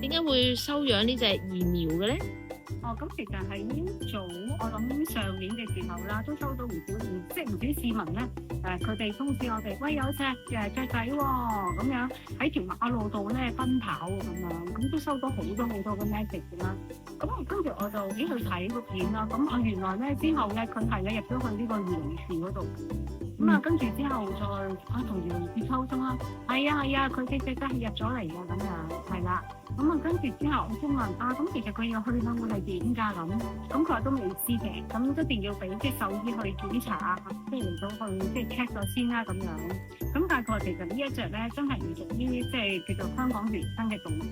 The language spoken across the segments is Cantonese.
點解會收養呢隻義苗嘅咧？咁其實喺早，我諗上年嘅時候啦，都收到唔少市民咧，佢哋通知我哋，喂有隻雀仔喎，咁樣喺條馬路度咧奔跑咁樣，咁都收到好多嘅 message 啦。咁跟住我就去睇個片啦，咁原來咧之後咧佢係咧入咗去呢個漁農處嗰度。咁啊，跟住之後再同漁農處溝通啦。係啊，佢隻雀仔係入咗嚟嘅咁樣，係啦。咁啊，跟住之後我先問咁其實佢要去向會係點㗎咁佢話都未知嘅，咁一定要俾獸醫去檢查啊，即係嚟到去check 咗先啦咁樣。咁但係佢話其實呢一隻咧真係唔屬於叫做香港原生嘅動物。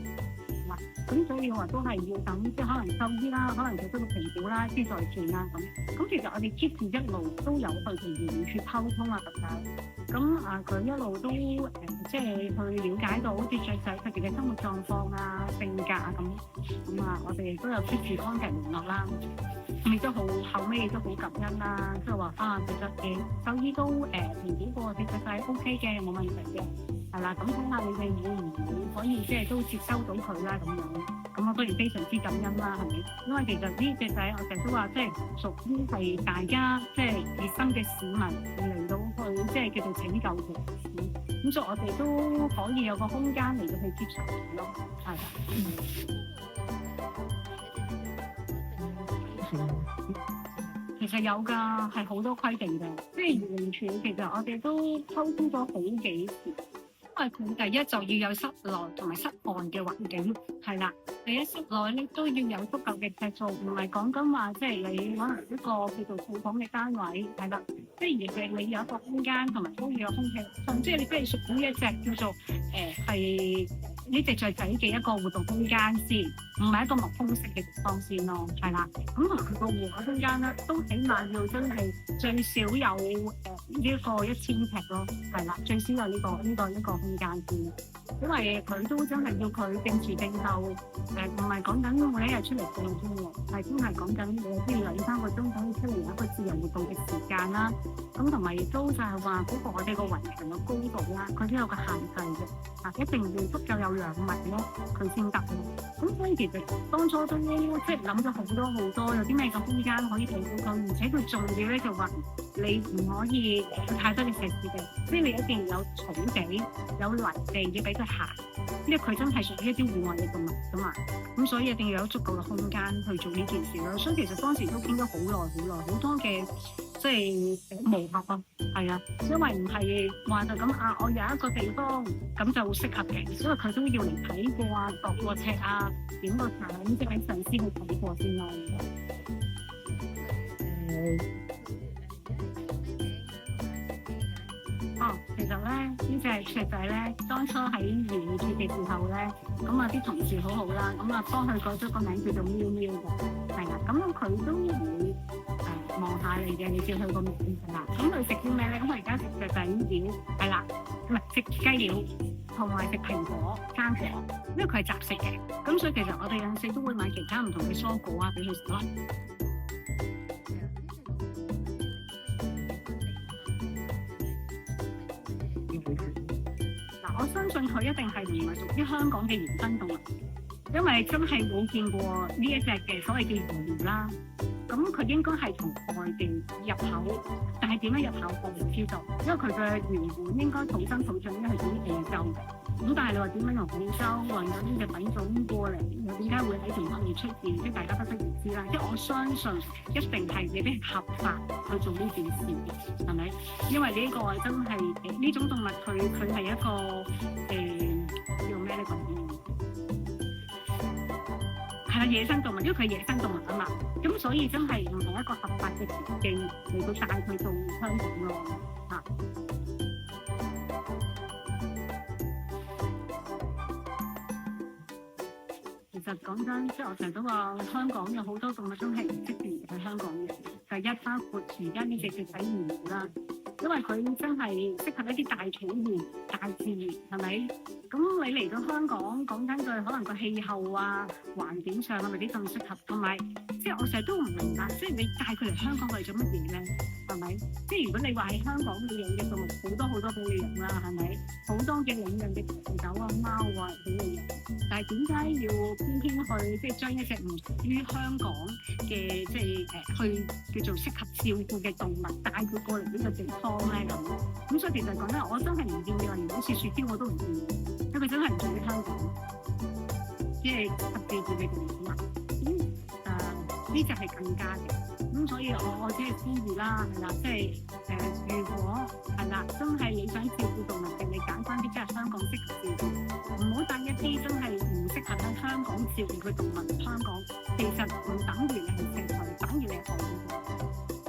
咁所以我話都係要等，可能獸醫啦，可能做咗個評估啦，先再算啦咁。咁其實我哋 keep 住一路都有去同漁農處溝通啊咁樣。咁佢一路都去了解到啲雀仔佢哋嘅生活狀況啊、性格啊咁。咁我哋亦都有 keep 住 contact 聯絡啦。咁亦都好後尾亦都好感恩啦，即係話其實獸醫都評估過隻雀仔 OK 嘅，冇問題嘅。係啦，咁睇下你哋會唔會可以都接收到佢啦咁樣，咁我當然非常之感恩啦，係咪？因為其實呢隻仔我成日都話，屬於係大家熱心嘅市民嚟到去叫做拯救佢，咁所以我哋都可以有個空間嚟到去接受佢咯，係。其實有㗎，係好多規定嘅，漁農處其實我哋都溝通咗好幾次。因為佢第一就要有室內同埋室外嘅環境，係啦。第一室內咧都要有足夠嘅尺數，唔係講緊話你可能一個叫做套房嘅單位，係啦。而係你有一個空間同埋都要有空氣，甚至你不如屬於一隻叫做係呢隻雀仔嘅一個活動空間先，唔係一個密封式嘅地方先咯，係啦。咁同佢個戶外空間咧，都起碼要真係最少有呢一個1000尺咯，係啦，最少有呢個空間先。因為佢都真係要佢定時定候，唔係講緊每一日出嚟放鬆喎，係真係講緊你2-3個鐘可以出嚟有一個自由活動嘅時間啦。咁同埋亦都就係話嗰個我哋個圍牆嘅高度啦，佢都有個限制嘅，一定要足夠有2米咯，佢先得咯。咁所以其實當初都諗咗好多，有啲咩嘅空間可以俾到佢，而且佢重要咧就話你唔可以有太多嘅石屎地，你一定要有草地、有泥地要俾佢行，因為佢真係屬於一啲戶外嘅動物噶嘛。咁所以一定要有足夠嘅空間去做呢件事咯。所以其實當時都傾咗好耐，好多嘅磨合啊，係啊，因為唔係話就咁我有一個地方咁就適合嘅，因為佢都要嚟睇過啊、度過尺啊、點個產，喺上司去睇過先咯。其實咧呢隻雀仔咧，當初喺漁農處嘅時候咧，啲同事好好啦，幫佢改咗個名叫做喵喵嘅，係啦，咁佢都會望下你嘅，你叫佢個名係啦。咁佢食啲咩咧？咁我而家食雀仔料係啦，唔係食雞料同埋食蘋果、生果，因為佢係雜食嘅，咁所以其實我哋有陣時都會買其他唔同嘅蔬果啊俾佢食咯。我相信佢一定係唔係屬於香港嘅原生動物，因為真係冇見過呢一隻嘅所謂嘅魚苗啦。咁佢應該係從外地入口，但係點樣入口我唔知道，因為佢嘅原本應該土生土長咧係屬於澳洲嘅。咁但係你話點樣由澳洲運咗呢隻品種過嚟，又點解會喺條馬路出現？大家不得而知啦。我相信一定係未必合法去做呢件事嘅，係咪？因為呢個真係呢種動物，佢係一個叫咩咧講？係啦，野生動物，因為佢係野生動物啊嘛，咁所以真係唔係一個合法嘅途徑嚟到帶佢到香港咯，嚇。其實講真，我成日都話香港有好多動物都係唔適宜喺香港嘅。第一，包括而家呢隻嘅仔魚啦，因為佢真係適合一啲大草原、大自然，係咪？咁你嚟到香港，講真句，可能個氣候啊、環境上係咪啲咁適合？同埋，即係我成日都唔明白，即係你帶佢嚟香港為咗乜嘢咧？係咪？即係如果你話喺香港你養嘅動物好多俾你養啦，係咪？好多嘅領養嘅狗啊、貓啊俾你養，但係點解要偏偏去即係將一隻唔屬於香港嘅即係去叫做適合照顧嘅動物帶佢過嚟呢個地方咧咁？咁所以其實講咧，我真係唔建議話，連好似雪嬌我都唔建議，因為佢真係唔屬於香港，即係特別嘅動物啊。呢隻係更加嘅，咁所以我只係呼籲啦，係啦，即係如果係啦，真係你想照顧動物嘅，你揀翻啲真係香港適合照顧，唔好帶一啲真係唔適合喺香港照顧嘅動物。香港其實唔等於你係正確，等於你係錯誤。